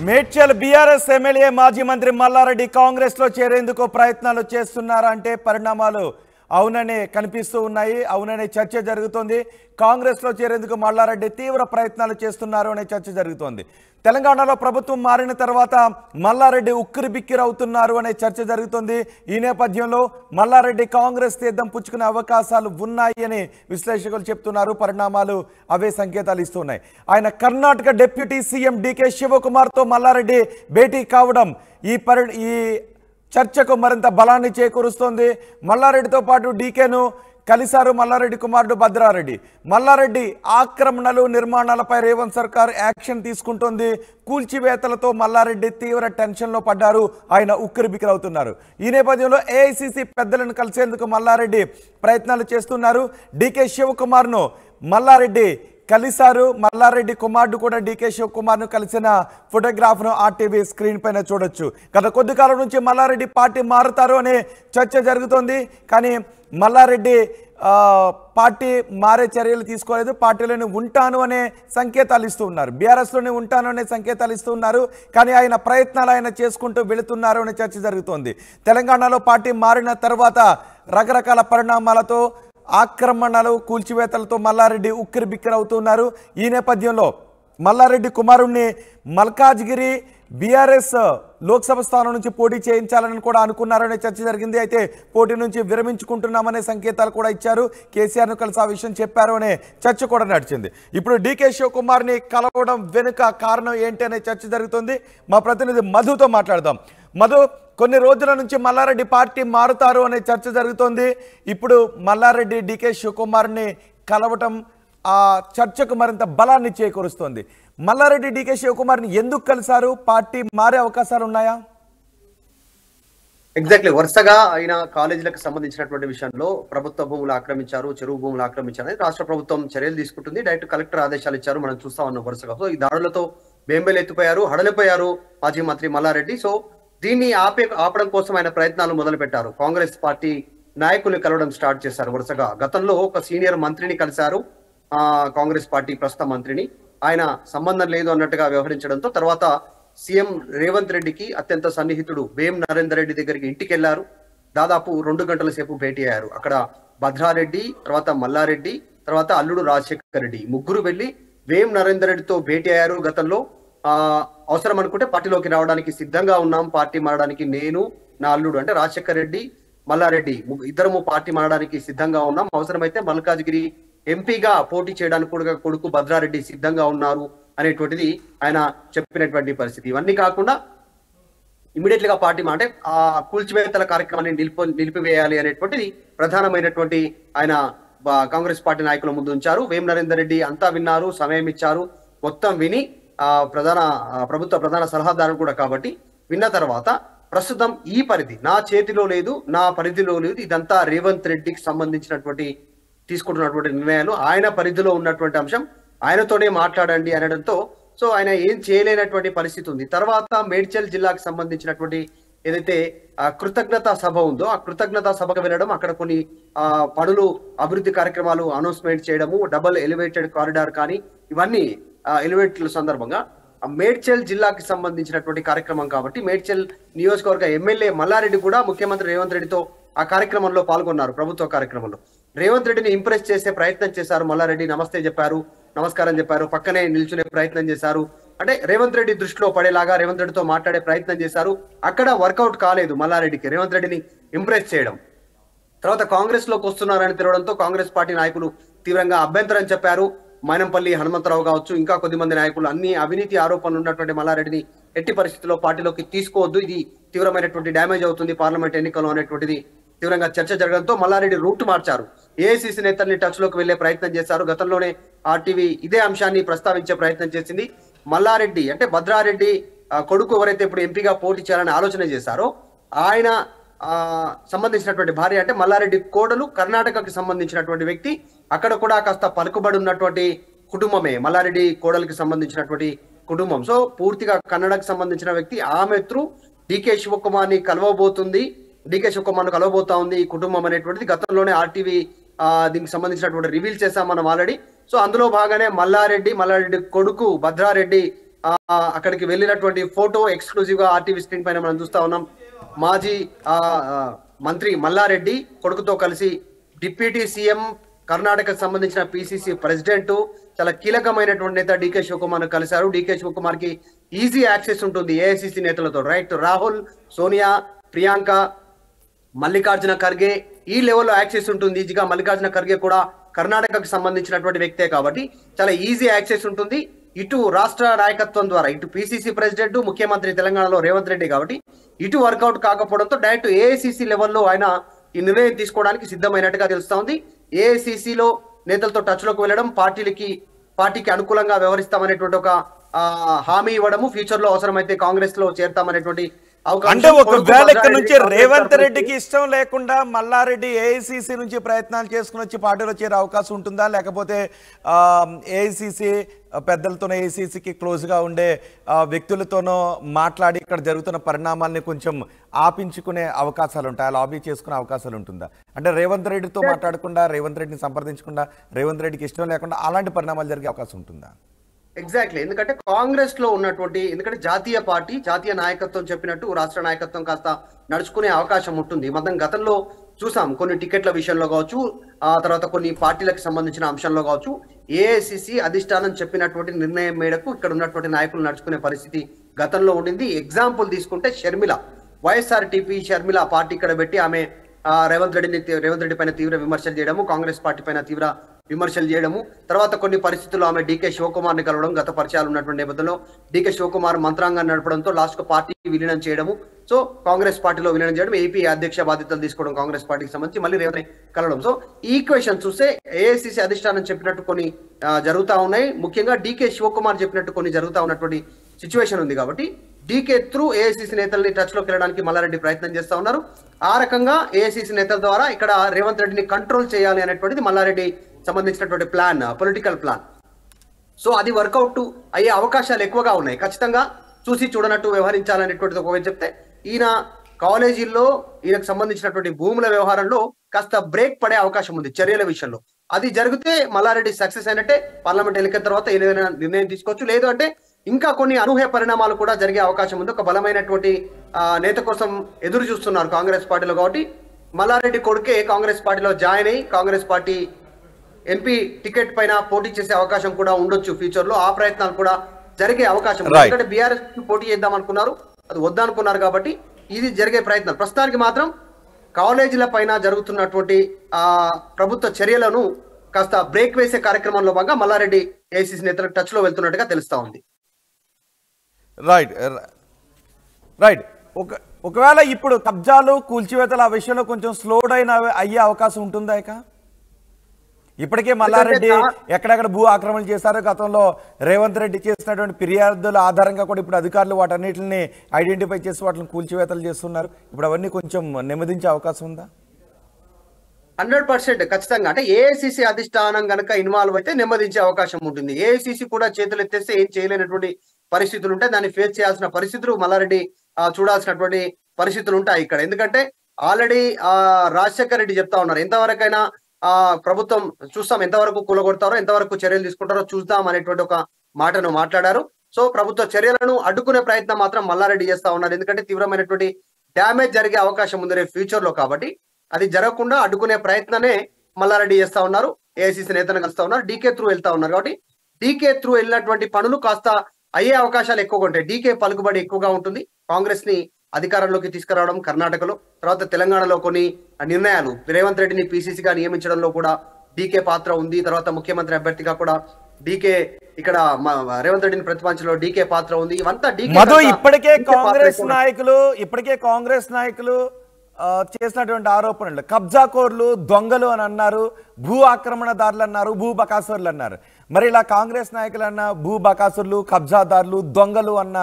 Medchal BRS MLA మాజీ మంత్రి మల్లారెడ్డి కాంగ్రెస్ లో చేరేందుకు ప్రయత్నాలు చేస్తున్నారంటే పరిణామాలు అవుననే కనిపిస్తూ ఉన్నాయి. అవుననే చర్చ జరుగుతోంది. కాంగ్రెస్ లో చేరేందుకు మల్లారెడ్డి తీవ్ర ప్రయత్నాలు చేస్తున్నారు అనే చర్చ జరుగుతోంది. తెలంగాణలో ప్రభుత్వం మారిన తర్వాత మల్లారెడ్డి ఉక్కిరిబిక్కిరి అవుతున్నారు అనే చర్చ జరుగుతోంది. ఈ నేపథ్యంలో మల్లారెడ్డి కాంగ్రెస్ తీర్థం పుచ్చుకునే అవకాశాలు ఉన్నాయి అని విశ్లేషకులు చెప్తున్నారు. పరిణామాలు అవే సంకేతాలు ఇస్తున్నాయి. ఆయన కర్ణాటక డిప్యూటీ సీఎం డీకే శివకుమార్తో మల్లారెడ్డి భేటీ కావడం ఈ చర్చకు మరింత బలాన్ని చేకూరుస్తోంది. మల్లారెడ్డితో పాటు డీకేను కలిశారు మల్లారెడ్డి కుమారుడు భద్రారెడ్డి. మల్లారెడ్డి ఆక్రమణలు నిర్మాణాలపై రేవంత్ సర్కార్ యాక్షన్ తీసుకుంటోంది. కూల్చివేతలతో మల్లారెడ్డి తీవ్ర టెన్షన్లో పడ్డారు. ఆయన ఉక్కిరిబిక్కిరి అవుతున్నారు. ఈ నేపథ్యంలో ఏఐసిసి పెద్దలను కలిసేందుకు మల్లారెడ్డి ప్రయత్నాలు చేస్తున్నారు. డీకే శివకుమార్ను మల్లారెడ్డి కలిశారు. మల్లారెడ్డి కుమారుడు కూడా డీకే శివకుమార్ను కలిసిన ఫోటోగ్రాఫ్ను ఆర్టీవీ స్క్రీన్ పైన చూడొచ్చు. గత కొద్ది కాలం నుంచి మల్లారెడ్డి పార్టీ మారుతారు అనే చర్చ జరుగుతోంది. కానీ మల్లారెడ్డి పార్టీ మారే చర్యలు తీసుకోలేదు. పార్టీలోనే ఉంటాను అనే సంకేతాలు ఇస్తూ ఉన్నారు. బీఆర్ఎస్లోనే ఉంటాను అనే సంకేతాలు ఇస్తూ ఉన్నారు. కానీ ఆయన ప్రయత్నాలు ఆయన చేసుకుంటూ వెళుతున్నారు అనే చర్చ జరుగుతోంది. తెలంగాణలో పార్టీ మారిన తర్వాత రకరకాల పరిణామాలతో ఆక్రమణలు కూల్చివేతలతో మల్లారెడ్డి ఉక్కిరిబిక్కిరి అవుతున్నారు. ఈ నేపథ్యంలో మల్లారెడ్డి కుమారుణ్ణి మల్కాజ్గిరి బీఆర్ఎస్ లోక్సభ స్థానం నుంచి పోటీ చేయించాలని కూడా అనుకున్నారనే చర్చ జరిగింది. అయితే పోటీ నుంచి విరమించుకుంటున్నామనే సంకేతాలు కూడా ఇచ్చారు. కేసీఆర్ను కలిసి ఆ విషయం చెప్పారు అనే చర్చ కూడా నడిచింది. ఇప్పుడు డీకే శివకుమార్ని కలవడం వెనుక కారణం ఏంటి అనే చర్చ జరుగుతుంది. మా ప్రతినిధి మధుతో మాట్లాడదాం. మధు, కొన్ని రోజుల నుంచి మల్లారెడ్డి పార్టీ మారుతారు అనే చర్చ జరుగుతోంది. ఇప్పుడు మల్లారెడ్డి డీకే శివకుమార్ని కలవటం ఆ చర్చకు మరింత బలాన్ని చేకూరుస్తోంది. మల్లారెడ్డి డీకే శివకుమార్ని ఎందుకు కలిశారు? పార్టీ మారే అవకాశాలు ఉన్నాయా? ఎగ్జాక్ట్లీ, వరుసగా ఆయన కాలేజీలకు సంబంధించినటువంటి విషయంలో ప్రభుత్వ భూములు ఆక్రమించారు, చెరువు భూములు ఆక్రమించారు అని రాష్ట్ర ప్రభుత్వం చర్యలు తీసుకుంటుంది. డైరెక్ట్ కలెక్టర్ ఆదేశాలు ఇచ్చారు. మనం చూస్తా ఉన్నాం వరుసగా. సో ఈ దాడులతో బేంబేలు ఎత్తిపోయారు, హడలిపోయారు మాజీ మంత్రి మల్లారెడ్డి. సో దీన్ని ఆపడం కోసం ఆయన ప్రయత్నాలు మొదలు పెట్టారు. కాంగ్రెస్ పార్టీ నాయకుల్ని కలవడం స్టార్ట్ చేశారు వరుసగా. గతంలో ఒక సీనియర్ మంత్రిని కలిశారు, కాంగ్రెస్ పార్టీ ప్రస్తుత మంత్రిని. ఆయన సంబంధం లేదు అన్నట్టుగా వ్యవహరించడంతో తర్వాత సీఎం రేవంత్ రెడ్డికి అత్యంత సన్నిహితుడు వేం నరేందర్ రెడ్డి దగ్గరికి ఇంటికి వెళ్లారు. దాదాపు 2 గంటల సేపు భేటీ అయ్యారు. అక్కడ భద్రారెడ్డి, తర్వాత మల్లారెడ్డి, తర్వాత అల్లుడు రాజశేఖర్ రెడ్డి ముగ్గురు వెళ్లి వేం నరేందర్ రెడ్డితో భేటీ అయ్యారు. గతంలో అవసరం అనుకుంటే పార్టీలోకి రావడానికి సిద్ధంగా ఉన్నాం, పార్టీ మారడానికి నేను, నా అల్లుడు అంటే రాజశేఖర్ రెడ్డి, మల్లారెడ్డి ఇద్దరము పార్టీ మారడానికి సిద్ధంగా ఉన్నాం, అవసరమైతే మల్కాజ్గిరి ఎంపీగా పోటీ చేయడానికి కూడా కొడుకు భద్రారెడ్డి సిద్ధంగా ఉన్నారు అనేటువంటిది ఆయన చెప్పినటువంటి పరిస్థితి. ఇవన్నీ కాకుండా ఇమీడియట్ గా పార్టీ అంటే ఆ కూల్చివేతల కార్యక్రమాన్ని నిలిపివేయాలి అనేటువంటిది ప్రధానమైనటువంటి ఆయన కాంగ్రెస్ పార్టీ నాయకుల ముందు ఉంచారు. వేం నరేందర్ రెడ్డి అంతా విన్నారు, సమయం ఇచ్చారు. మొత్తం విని ప్రభుత్వ ప్రధాన సలహాదారు కూడా కాబట్టి విన్న తర్వాత ప్రస్తుతం ఈ పరిధి నా చేతిలో లేదు, నా పరిధిలో లేదు, ఇదంతా రేవంత్ రెడ్డికి సంబంధించినటువంటి తీసుకుంటున్నటువంటి నిర్ణయాలు, ఆయన పరిధిలో ఉన్నటువంటి అంశం, ఆయనతోనే మాట్లాడండి అనడంతో సో ఆయన ఏం చేయలేనటువంటి పరిస్థితి ఉంది. తర్వాత మేడ్చల్ జిల్లాకు సంబంధించినటువంటి ఏదైతే కృతజ్ఞతా సభ ఉందో ఆ కృతజ్ఞతా సభకు వెళ్ళడం, అక్కడ కొన్ని పనులు అభివృద్ధి కార్యక్రమాలు అనౌన్స్మెంట్ చేయడము, డబుల్ ఎలివేటెడ్ కారిడార్ కానీ ఇవన్నీ ఎలివేటెడ్ సందర్భంగా మేడ్చల్ జిల్లాకి సంబంధించినటువంటి కార్యక్రమం కాబట్టి మేడ్చల్ నియోజకవర్గ ఎమ్మెల్యే మల్లారెడ్డి కూడా ముఖ్యమంత్రి రేవంత్ రెడ్డితో ఆ కార్యక్రమంలో పాల్గొన్నారు. ప్రభుత్వ కార్యక్రమంలో రేవంత్ రెడ్డిని ఇంప్రెస్ చేసే ప్రయత్నం చేశారు. మల్లారెడ్డి నమస్తే చెప్పారు, నమస్కారం చెప్పారు, పక్కనే నిల్చునే ప్రయత్నం చేశారు. అంటే రేవంత్ రెడ్డి దృష్టిలో పడేలాగా రేవంత్ రెడ్డితో మాట్లాడే ప్రయత్నం చేశారు. అక్కడ వర్కౌట్ కాలేదు మల్లారెడ్డికి రేవంత్ రెడ్డిని ఇంప్రెస్ చేయడం. తర్వాత కాంగ్రెస్ లోకి వస్తున్నారని తెలవడంతో కాంగ్రెస్ పార్టీ నాయకులు తీవ్రంగా అభ్యంతరం చెప్పారు. మైనంపల్లి హనుమంతరావు కావచ్చు, ఇంకా కొద్దిమంది నాయకులు అన్ని అవినీతి ఆరోపణలు ఉన్నటువంటి మల్లారెడ్డిని ఎట్టి పరిస్థితుల్లో పార్టీలోకి తీసుకోవద్దు, ఇది తీవ్రమైనటువంటి డ్యామేజ్ అవుతుంది పార్లమెంట్ ఎన్నికల్లో అనేటువంటిది తీవ్రంగా చర్చ జరగడంతో మల్లారెడ్డి రూట్ మార్చారు. ఏఐసిసి నేతల్ని టచ్ లోకి వెళ్లే ప్రయత్నం చేశారు. గతంలోనే ఆర్టీవీ ఇదే అంశాన్ని ప్రస్తావించే ప్రయత్నం చేసింది. మల్లారెడ్డి అంటే భద్రారెడ్డి కొడుకు ఎవరైతే ఇప్పుడు ఎంపీగా పోటీ చేయాలని ఆలోచన చేశారో ఆయన సంబంధించినటువంటి భార్య అంటే మల్లారెడ్డి కోడలు కర్ణాటకకి సంబంధించినటువంటి వ్యక్తి. అక్కడ కూడా కాస్త పలుకుబడి ఉన్నటువంటి కుటుంబమే మల్లారెడ్డి కోడలికి సంబంధించినటువంటి కుటుంబం. సో పూర్తిగా కన్నడకు సంబంధించిన వ్యక్తి. ఆమె త్రూ డీకే శివకుమార్ని కలవబోతుంది, డీకే శివకుమార్ను కలవబోతా ఉంది ఈ కుటుంబం అనేటువంటిది గతంలోనే ఆర్టీవీ దీనికి సంబంధించినటువంటి రివీల్ చేశాం మనం ఆల్రెడీ. సో అందులో భాగంగానే మల్లారెడ్డి కొడుకు భద్రారెడ్డి అక్కడికి వెళ్ళినటువంటి ఫోటో ఎక్స్క్లూజివ్ గా ఆర్టీవీ స్క్రీన్ పైన మనం చూస్తా ఉన్నాం. మాజీ మంత్రి మల్లారెడ్డి కొడుకుతో కలిసి డిప్యూటీ సీఎం కర్ణాటకకు సంబంధించిన పిసిసి ప్రెసిడెంట్ చాలా కీలకమైనటువంటి నేత డికే శివకుమార్ కలిశారు. డికే శివకుమార్ కి ఈజీ యాక్సెస్ ఉంటుంది ఏఐసిసి నేతలతో. రైట్, రాహుల్, సోనియా, ప్రియాంక, మల్లికార్జున ఖర్గే ఈ లెవెల్లో యాక్సెస్ ఉంటుంది ఈజీగా. మల్లికార్జున ఖర్గే కూడా కర్ణాటకకు సంబంధించినటువంటి వ్యక్తే కాబట్టి చాలా ఈజీ యాక్సెస్ ఉంటుంది. ఇటు రాష్ట్ర నాయకత్వం ద్వారా ఇటు పిసిసి ప్రెసిడెంట్ ముఖ్యమంత్రి తెలంగాణలో రేవంత్ రెడ్డి కాబట్టి ఇటు వర్కౌట్ కాకపోవడంతో డైరెక్ట్ ఏఐసిసి లెవెల్లో ఆయన ఈ నిర్ణయం తీసుకోవడానికి సిద్ధమైనట్టుగా తెలుస్తా ఉంది. ఏఐసిసిలో నేతలతో టచ్ లోకి వెళ్ళడం, పార్టీకి అనుకూలంగా వ్యవహరిస్తామనేటువంటి ఒక హామీ ఇవ్వడము, ఫ్యూచర్ లో అవసరమైతే కాంగ్రెస్ లో చేరతామనేటువంటి అంటే ఒకవేళ ఇక్కడ నుంచి రేవంత్ రెడ్డికి ఇష్టం లేకుండా మల్లారెడ్డి ఏఐసిసి నుంచి ప్రయత్నాలు చేసుకుని వచ్చి పార్టీలో చేరే అవకాశం ఉంటుందా, లేకపోతే ఏఐసిసి పెద్దలతోనో ఏఐసిసికి క్లోజ్గా ఉండే వ్యక్తులతోనో మాట్లాడి ఇక్కడ జరుగుతున్న పరిణామాల్ని కొంచెం ఆపించుకునే అవకాశాలు ఉంటాయి, లాబీ చేసుకునే అవకాశాలు ఉంటుందా? అంటే రేవంత్ రెడ్డితో మాట్లాడకుండా, రేవంత్ రెడ్డిని సంప్రదించకుండా, రేవంత్ రెడ్డికి ఇష్టం లేకుండా అలాంటి పరిణామాలు జరిగే అవకాశం ఉంటుందా? ఎగ్జాక్ట్లీ, ఎందుకంటే కాంగ్రెస్ లో ఉన్నటువంటి ఎందుకంటే జాతీయ పార్టీ జాతీయ నాయకత్వం చెప్పినట్టు రాష్ట్ర నాయకత్వం కాస్త నడుచుకునే అవకాశం ఉంటుంది. మనం గతంలో చూసాం కొన్ని టికెట్ల విషయంలో కావచ్చు, ఆ తర్వాత కొన్ని పార్టీలకు సంబంధించిన అంశంలో కావచ్చు, ఏఐసిసి అధిష్టానం చెప్పినటువంటి నిర్ణయం మేరకు ఇక్కడ ఉన్నటువంటి నాయకులు నడుచుకునే పరిస్థితి గతంలో ఉండింది. ఎగ్జాంపుల్ తీసుకుంటే షర్మిల, వైఎస్ఆర్టీపీ షర్మిల పార్టీ ఇక్కడ పెట్టి ఆమె రేవంత్ రెడ్డి పైన తీవ్ర విమర్శలు చేయడము, కాంగ్రెస్ పార్టీ పైన తీవ్ర విమర్శలు చేయడము, తర్వాత కొన్ని పరిస్థితుల్లో ఆమె డీకే శివకుమార్ని కలవడం, గత పరిచయాలు ఉన్నటువంటి నేపథ్యంలో డీకే శివకుమార్ మంత్రాంగాన్ని నడపడంతో లాస్ట్ పార్టీ విలీనం చేయడము, సో కాంగ్రెస్ పార్టీలో విలీనం చేయడం, ఏపీ అధ్యక్ష బాధ్యతలు తీసుకోవడం కాంగ్రెస్ పార్టీకి సంబంధించి మళ్ళీ రేవంత్ కలవడం. సో ఈ ఈక్వేషన్ చూస్తే ఏఐసిసి అధిష్టానం చెప్పినట్టు కొన్ని జరుగుతా ఉన్నాయి, ముఖ్యంగా డీకే శివకుమార్ చెప్పినట్టు కొన్ని జరుగుతా ఉన్నటువంటి సిచ్యువేషన్ ఉంది. కాబట్టి డీకే త్రూ ఏఐసిసి నేతల్ని టచ్ లోకి వెళ్ళడానికి మల్లారెడ్డి ప్రయత్నం చేస్తా ఉన్నారు. ఆ రకంగా ఏఐసిసి నేతల ద్వారా ఇక్కడ రేవంత్ రెడ్డిని కంట్రోల్ చేయాలి అనేటువంటిది మల్లారెడ్డి సంబంధించినటువంటి ప్లాన్, పొలిటికల్ ప్లాన్. సో అది వర్కౌట్ అయ్యే అవకాశాలు ఎక్కువగా ఉన్నాయి. ఖచ్చితంగా చూసి చూడనట్టు వ్యవహరించాలనేటువంటిది ఒకవేళ చెప్తే, ఈయన కాలేజీల్లో ఈయనకు సంబంధించినటువంటి భూముల వ్యవహారంలో కాస్త బ్రేక్ పడే అవకాశం ఉంది చర్యల విషయంలో. అది జరిగితే మల్లారెడ్డి సక్సెస్ అయినట్టే, పార్లమెంట్ ఎన్నికల తర్వాత ఏదైనా నిర్ణయం తీసుకోవచ్చు. లేదు అంటే ఇంకా కొన్ని అనూహ్య పరిణామాలు కూడా జరిగే అవకాశం ఉంది. ఒక బలమైనటువంటి నేత కోసం ఎదురు చూస్తున్నారు కాంగ్రెస్ పార్టీలో. కాబట్టి మల్లారెడ్డి కొడుకే కాంగ్రెస్ పార్టీలో జాయిన్ అయ్యి కాంగ్రెస్ పార్టీ ఎంపీ టికెట్ పైన పోటీ చేసే అవకాశం కూడా ఉండొచ్చు ఫ్యూచర్ లో. ఆ ప్రయత్నాలు కూడా జరిగే అవకాశం ఉంది. ఎందుకంటే బీఆర్ఎస్ పోటీ చేద్దాం అనుకున్నారు, అది వద్దనుకున్నారు. కాబట్టి ఇది జరిగే ప్రయత్నాలు. ప్రస్తుతానికి మాత్రం కాలేజీల పైన జరుగుతున్నటువంటి ప్రభుత్వ చర్యలను కాస్త బ్రేక్ వేసే కార్యక్రమంలో భాగంగా మల్లారెడ్డి ఏఐసిసి నేతలకు టచ్ లో వెళ్తున్నట్టుగా తెలుస్తా ఉంది. రైట్. ఒకవేళ ఇప్పుడు కబ్జాలు కూల్చివేతలు ఆ విషయంలో కొంచెం స్లో డౌన్ అయ్యే అవకాశం ఉంటుందా? ఇప్పటికే మల్లారెడ్డి ఎక్కడెక్కడ భూ ఆక్రమణ చేశారో, గతంలో రేవంత్ రెడ్డి చేసినటువంటి ఫిర్యాదుల ఆధారంగా కూడా ఇప్పుడు అధికారులు వాటన్నిటిని ఐడెంటిఫై చేసి వాటిని కూల్చివేతలు చేస్తున్నారు. ఇప్పుడు అవన్నీ కొంచెం నెమ్మదించే అవకాశం ఉందా? 100% ఖచ్చితంగా. అంటే ఏఐసిసి అధిష్టానం గనక ఇన్వాల్వ్ అయితే నెమ్మదించే అవకాశం ఉంటుంది. ఏఐసిసి కూడా చేతులు ఎత్తేస్తే ఏం చేయలేనటువంటి పరిస్థితులు ఉంటాయి. దాన్ని ఫేస్ చేయాల్సిన పరిస్థితులు మల్లారెడ్డి చూడాల్సినటువంటి పరిస్థితులు ఉంటాయి ఇక్కడ. ఎందుకంటే ఆల్రెడీ రాజశేఖర్ రెడ్డి చెప్తా ఉన్నారు, ఎంతవరకైనా ప్రభుత్వం చూస్తాం, ఎంతవరకు కూలగొడతారో, ఎంతవరకు చర్యలు తీసుకుంటారో చూద్దాం అనేటువంటి ఒక మాటను మాట్లాడారు. సో ప్రభుత్వ చర్యలను అడ్డుకునే ప్రయత్నం మాత్రం మల్లారెడ్డి చేస్తా ఉన్నారు. ఎందుకంటే తీవ్రమైనటువంటి డ్యామేజ్ జరిగే అవకాశం ఉంది రేపు ఫ్యూచర్ లో. కాబట్టి అది జరగకుండా అడ్డుకునే ప్రయత్నమే మల్లారెడ్డి చేస్తా ఉన్నారు. ఏఐసిసి నేతను కలుస్తా ఉన్నారు, డీకే త్రూ వెళ్తా ఉన్నారు. కాబట్టి డీకే త్రూ వెళ్ళినటువంటి పనులు కాస్త అయ్యే అవకాశాలు ఎక్కువగా ఉంటాయి. డీకే పలుకుబడి ఎక్కువగా ఉంటుంది. కాంగ్రెస్ ని అధికారంలోకి తీసుకురావడం కర్ణాటకలో, తర్వాత తెలంగాణలో కొన్ని నిర్ణయాలు, రేవంత్ రెడ్డిని పిసిసిగా నియమించడంలో కూడా డీకే పాత్ర ఉంది. తర్వాత ముఖ్యమంత్రి అభ్యర్థిగా కూడా డీకే, ఇక్కడ రేవంత్ రెడ్డిని ప్రతిపాదించడంలో డీకే పాత్ర ఉంది. ఇవంతా ఇప్పటికే కాంగ్రెస్ నాయకులు చేసినటువంటి ఆరోపణలు కబ్జాకోర్లు, దొంగలు అని అన్నారు, భూ ఆక్రమణదారులు అన్నారు, భూ బకాసురులు అన్నారు. మరి ఇలా కాంగ్రెస్ నాయకులు అన్న భూ బకాసురులు, కబ్జాదారులు, దొంగలు అన్న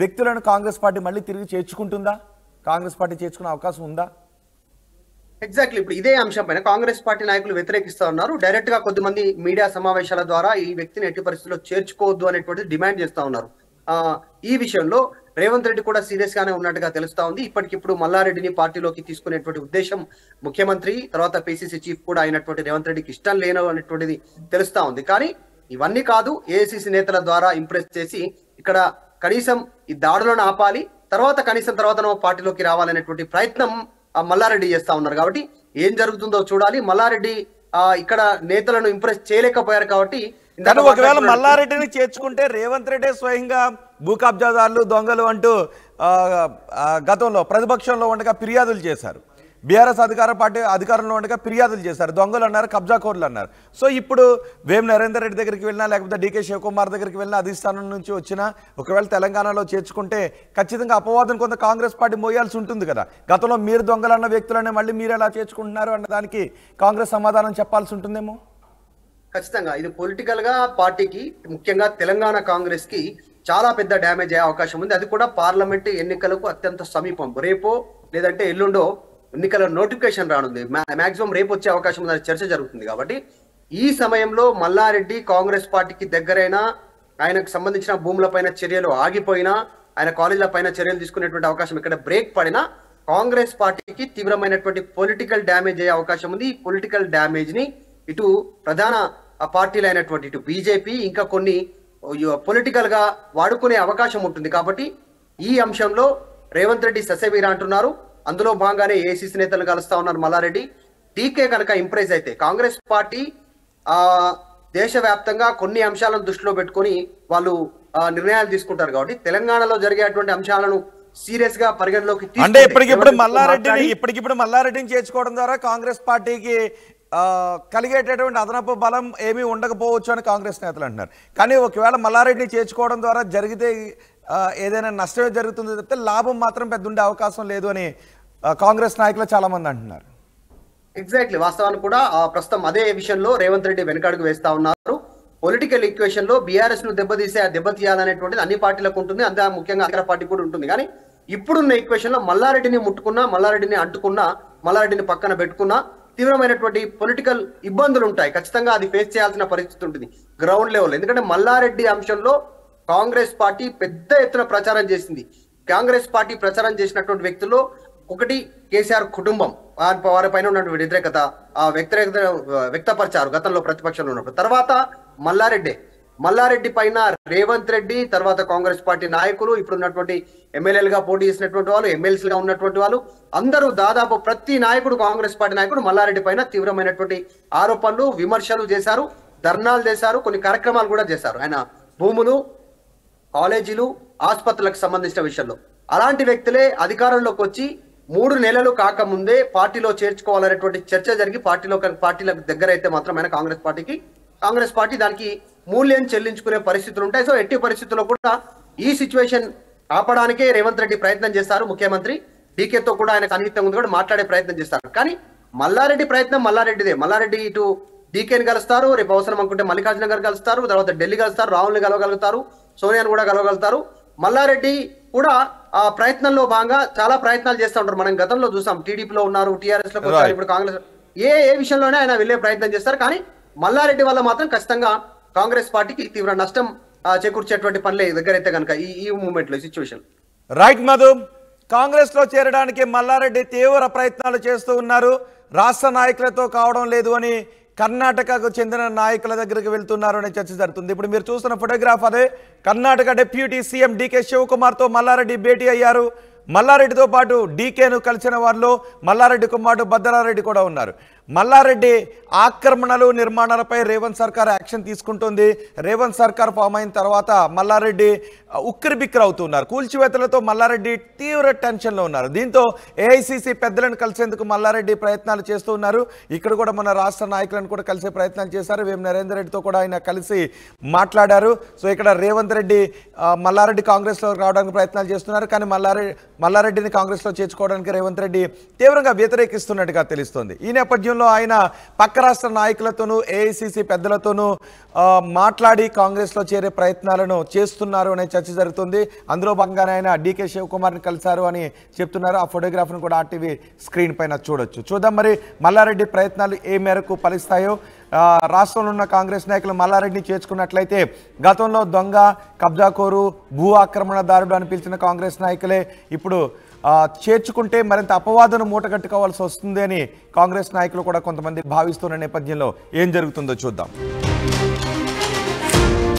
వ్యక్తులను కాంగ్రెస్ పార్టీ మళ్ళీ తిరిగి చేర్చుకుంటుందా? కాంగ్రెస్ పార్టీ చేర్చుకునే అవకాశం ఉందా? ఎగ్జాక్ట్లీ. ఇప్పుడు ఇదే అంశం పైన కాంగ్రెస్ పార్టీ నాయకులు వ్యతిరేకిస్తా ఉన్నారు. డైరెక్ట్ గా కొద్దిమంది మీడియా సమావేశాల ద్వారా ఈ వ్యక్తిని ఎట్టి పరిస్థితుల్లో చేర్చుకోవద్దు అనేటువంటి డిమాండ్ చేస్తా ఉన్నారు. ఈ విషయంలో రేవంత్ రెడ్డి కూడా సీరియస్ గానే ఉన్నట్టుగా తెలుస్తా ఉంది. ఇప్పటికిప్పుడు మల్లారెడ్డిని పార్టీలోకి తీసుకునేటువంటి ఉద్దేశం ముఖ్యమంత్రి, తర్వాత పిసిసి చీఫ్ కూడా అయినటువంటి రేవంత్ రెడ్డికి ఇష్టం లేను అనేటువంటిది తెలుస్తా ఉంది. కానీ ఇవన్నీ కాదు, ఏఐసిసి నేతల ద్వారా ఇంప్రెస్ చేసి ఇక్కడ కనీసం ఈ దాడులను ఆపాలి, తర్వాత కనీసం తర్వాత పార్టీలోకి రావాలనేటువంటి ప్రయత్నం మల్లారెడ్డి చేస్తా ఉన్నారు. కాబట్టి ఏం జరుగుతుందో చూడాలి. మల్లారెడ్డి ఇక్కడ నేతలను ఇంప్రెస్ చేయలేకపోయారు. కాబట్టి ఒకవేళ మల్లారెడ్డిని చేర్చుకుంటే రేవంత్ రెడ్డి స్వయంగా భూ కబ్జాదారులు దొంగలు అంటూ గతంలో ప్రతిపక్షంలో ఉండగా ఫిర్యాదులు చేశారు. బీఆర్ఎస్ అధికారంలో ఉండగా ఫిర్యాదులు చేశారు. దొంగలు అన్నారు, కబ్జాకోర్లు అన్నారు. సో ఇప్పుడు వేం నరేందర్ రెడ్డి దగ్గరికి వెళ్ళినా లేకపోతే డీకే శివకుమార్ దగ్గరికి వెళ్ళినా అధిష్టానం నుంచి వచ్చినా ఒకవేళ తెలంగాణలో చేర్చుకుంటే ఖచ్చితంగా అపవాదం కొంత కాంగ్రెస్ పార్టీ మోయాల్సి ఉంటుంది కదా. గతంలో మీరు దొంగలన్న వ్యక్తులనే మళ్ళీ మీరు ఎలా చేర్చుకుంటున్నారు అన్న దానికి కాంగ్రెస్ సమాధానం చెప్పాల్సి ఉంటుందేమో. ఖచ్చితంగా ఇది పొలిటికల్ గా పార్టీకి, ముఖ్యంగా తెలంగాణ కాంగ్రెస్ కి చాలా పెద్ద డ్యామేజ్ అయ్యే అవకాశం ఉంది. అది కూడా పార్లమెంట్ ఎన్నికలకు అత్యంత సమీపం. రేపో లేదంటే ఎల్లుండో ఎన్నికల నోటిఫికేషన్ రానుంది. మాక్సిమం రేపు వచ్చే అవకాశం ఉందని చర్చ జరుగుతుంది. కాబట్టి ఈ సమయంలో మల్లారెడ్డి కాంగ్రెస్ పార్టీకి దగ్గరైనా, ఆయనకు సంబంధించిన భూములపైన చర్యలు ఆగిపోయినా, ఆయన కాలేజీల పైన చర్యలు తీసుకునేటువంటి అవకాశం ఇక్కడ బ్రేక్ పడినా కాంగ్రెస్ పార్టీకి తీవ్రమైనటువంటి పొలిటికల్ డ్యామేజ్ అయ్యే అవకాశం ఉంది. ఈ పొలిటికల్ డ్యామేజ్ ని ఇటు ప్రధాన పార్టీలు అయినటువంటి ఇటు బీజేపీ ఇంకా కొన్ని పొలిటికల్ గా వాడుకునే అవకాశం ఉంటుంది. కాబట్టి ఈ అంశంలో రేవంత్ రెడ్డి ససేమీరా అంటున్నారు. అందులో భాగంగానే ఏఐసీసీ నేతలు కలుస్తా ఉన్నారు మల్లారెడ్డి. డీకే కనుక ఇంప్రెస్ అయితే కాంగ్రెస్ పార్టీ దేశవ్యాప్తంగా కొన్ని అంశాలను దృష్టిలో పెట్టుకొని వాళ్ళు నిర్ణయాలు తీసుకుంటారు. కాబట్టి తెలంగాణలో జరిగేటువంటి అంశాలను సీరియస్ గా పరిగణలోకి అంటే ఇప్పటికిప్పుడు మల్లారెడ్డిని చేర్చుకోవడం ద్వారా కాంగ్రెస్ పార్టీకి కలిగేటటువంటి అదనపు బలం ఏమీ ఉండకపోవచ్చు అని కాంగ్రెస్ నేతలు అంటున్నారు. కానీ ఒకవేళ మల్లారెడ్డిని చేర్చుకోవడం ద్వారా జరిగితే ఏదైనా నష్టమే జరుగుతుంది తప్పితే లాభం మాత్రం పెద్ద ఉండే అవకాశం లేదు అని కాంగ్రెస్ నాయకులు చాలా మంది అంటున్నారు. ఎగ్జాక్ట్లీ వాస్తవానికి కూడా ప్రస్తుతం అదే విషయంలో రేవంత్ రెడ్డి వెనకడుగు వేస్తా ఉన్నారు. పొలిటికల్ ఈక్వేషన్ లో బీఆర్ఎస్ ను దెబ్బతీయాలనేటువంటిది అన్ని పార్టీలకు ఉంటుంది, అంతే ముఖ్యంగా అధికార పార్టీ కూడా ఉంటుంది. కానీ ఇప్పుడున్న ఈక్వేషన్ లో మల్లారెడ్డిని ముట్టుకున్నా, మల్లారెడ్డిని అంటుకున్నా, మల్లారెడ్డిని పక్కన పెట్టుకున్నా తీవ్రమైనటువంటి పొలిటికల్ ఇబ్బందులు ఉంటాయి. ఖచ్చితంగా అది ఫేస్ చేయాల్సిన పరిస్థితి ఉంటుంది గ్రౌండ్ లెవెల్. ఎందుకంటే మల్లారెడ్డి అంశంలో కాంగ్రెస్ పార్టీ పెద్ద ఎత్తున ప్రచారం చేసింది. కాంగ్రెస్ పార్టీ ప్రచారం చేసినటువంటి వ్యక్తుల్లో ఒకటి కేసీఆర్ కుటుంబం, వారిపైన ఉన్నటువంటి వ్యతిరేకత వ్యక్తపరిచారు గతంలో ప్రతిపక్షంలో ఉన్నప్పుడు. తర్వాత మల్లారెడ్డి పైన రేవంత్ రెడ్డి, తర్వాత కాంగ్రెస్ పార్టీ నాయకులు, ఇప్పుడు ఉన్నటువంటి ఎమ్మెల్యేలుగా పోటీ చేసినటువంటి వాళ్ళు, ఎమ్మెల్సీలుగా ఉన్నటువంటి వాళ్ళు అందరూ దాదాపు ప్రతి నాయకుడు, కాంగ్రెస్ పార్టీ నాయకుడు మల్లారెడ్డి పైన తీవ్రమైనటువంటి ఆరోపణలు, విమర్శలు చేశారు, ధర్నాలు చేశారు, కొన్ని కార్యక్రమాలు కూడా చేశారు. ఆయన భూములు, కాలేజీలు, ఆసుపత్రులకు సంబంధించిన విషయంలో అలాంటి వ్యక్తులే అధికారంలోకి వచ్చి 3 నెలలు కాకముందే పార్టీలో చేర్చుకోవాలనేటువంటి చర్చ జరిగి పార్టీలకు దగ్గర అయితే మాత్రం ఆయన కాంగ్రెస్ పార్టీ దానికి మూల్యం చెల్లించుకునే పరిస్థితులు ఉంటాయి. సో ఎట్టి పరిస్థితుల్లో కూడా ఈ సిచ్యువేషన్ ఆపడానికే రేవంత్ రెడ్డి ప్రయత్నం చేస్తారు. ముఖ్యమంత్రి డీకేతో కూడా ఆయన సన్నిహితంగా ఉంది కూడా మాట్లాడే ప్రయత్నం చేస్తారు. కానీ మల్లారెడ్డి ప్రయత్నం మల్లారెడ్డిదే. మల్లారెడ్డి ఇటు డీకేని కలుస్తారు, రేపు అవసరం అనుకుంటే మల్లికార్జున గారు కలుస్తారు, తర్వాత ఢిల్లీ కలుస్తారు, రాహుల్ని కలవగలుగుతారు, సోనియాను కూడా కలవగలుగుతారు. మల్లారెడ్డి కూడా ఆ ప్రయత్నంలో భాగంగా చాలా ప్రయత్నాలు చేస్తూ ఉంటారు. మనం గతంలో చూసాం, టీడీపీలో ఉన్నారు, టీఆర్ఎస్ లో వచ్చారు, ఇప్పుడు కాంగ్రెస్ ఏ విషయంలోనే ఆయన వెళ్ళే ప్రయత్నం చేస్తారు. కానీ మల్లారెడ్డి వల్ల మాత్రం ఖచ్చితంగా కాంగ్రెస్ పార్టీకి తీవ్ర నష్టం చేకూర్చేటువంటి పనులే దగ్గర అయితే కనుక ఈ మూమెంట్ లో సిచ్యువేషన్. రైట్ మధు, కాంగ్రెస్ లో చేరడానికి మల్లారెడ్డి తీవ్ర ప్రయత్నాలు చేస్తూ ఉన్నారు. రాష్ట్ర నాయకులతో కావడం లేదు అని కర్ణాటకకు చెందిన నాయకుల దగ్గరికి వెళ్తున్నారు అనే చర్చ జరుగుతుంది. ఇప్పుడు మీరు చూస్తున్న ఫోటోగ్రాఫ్ అదే. కర్ణాటక డిప్యూటీ సీఎం డీకే శివకుమార్తో మల్లారెడ్డి భేటీ అయ్యారు. మల్లారెడ్డితో పాటు డీకేను కలిసిన వారిలో మల్లారెడ్డి కుమారుడు భద్రారెడ్డి కూడా ఉన్నారు. మల్లారెడ్డి ఆక్రమణలు, నిర్మాణాలపై రేవంత్ సర్కార్ యాక్షన్ తీసుకుంటుంది. రేవంత్ సర్కార్ ఫామ్ అయిన తర్వాత మల్లారెడ్డి ఉక్కిరిబిక్కిరి అవుతున్నారు. కూల్చివేతలతో మల్లారెడ్డి తీవ్ర టెన్షన్లో ఉన్నారు. దీంతో ఏఐసీసీ పెద్దలను కలిసేందుకు మల్లారెడ్డి ప్రయత్నాలు చేస్తూ ఉన్నారు. ఇక్కడ కూడా మన రాష్ట్ర నాయకులను కూడా కలిసే ప్రయత్నాలు చేశారు. వేం నరేందర్ రెడ్డితో కూడా ఆయన కలిసి మాట్లాడారు. సో ఇక్కడ రేవంత్ రెడ్డి మల్లారెడ్డి కాంగ్రెస్లో రావడానికి ప్రయత్నాలు చేస్తున్నారు. కానీ మల్లారెడ్డిని కాంగ్రెస్లో చేర్చుకోవడానికి రేవంత్ రెడ్డి తీవ్రంగా వ్యతిరేకిస్తున్నట్టుగా తెలుస్తోంది. ఈ నేపథ్యంలో ఆయన పక్క రాష్ట్ర నాయకులతోనూ ఏఐసీసీ పెద్దలతోనూ మాట్లాడి కాంగ్రెస్లో చేరే ప్రయత్నాలను చేస్తున్నారు అనే చర్చ జరుగుతుంది. అందులో భాగంగానే ఆయన డీకే శివకుమార్ని కలిశారు అని చెప్తున్నారు. ఆ ఫోటోగ్రాఫ్ను కూడా ఆర్టీవీ స్క్రీన్ పైన చూడొచ్చు. చూద్దాం మరి మల్లారెడ్డి ప్రయత్నాలు ఏ మేరకు ఫలిస్తాయో. రాష్ట్రంలో ఉన్న కాంగ్రెస్ నాయకులు మల్లారెడ్డిని చేర్చుకున్నట్లయితే గతంలో దొంగ, కబ్జాకోరు, భూ ఆక్రమణదారుడు అని పిలిచిన కాంగ్రెస్ నాయకులే ఇప్పుడు చేర్చుకుంటే మరింత అపవాదను మూటగట్టుకోవాల్సి వస్తుంది అని కాంగ్రెస్ నాయకులు కూడా కొంతమంది భావిస్తున్న నేపథ్యంలో ఏం జరుగుతుందో చూద్దాం.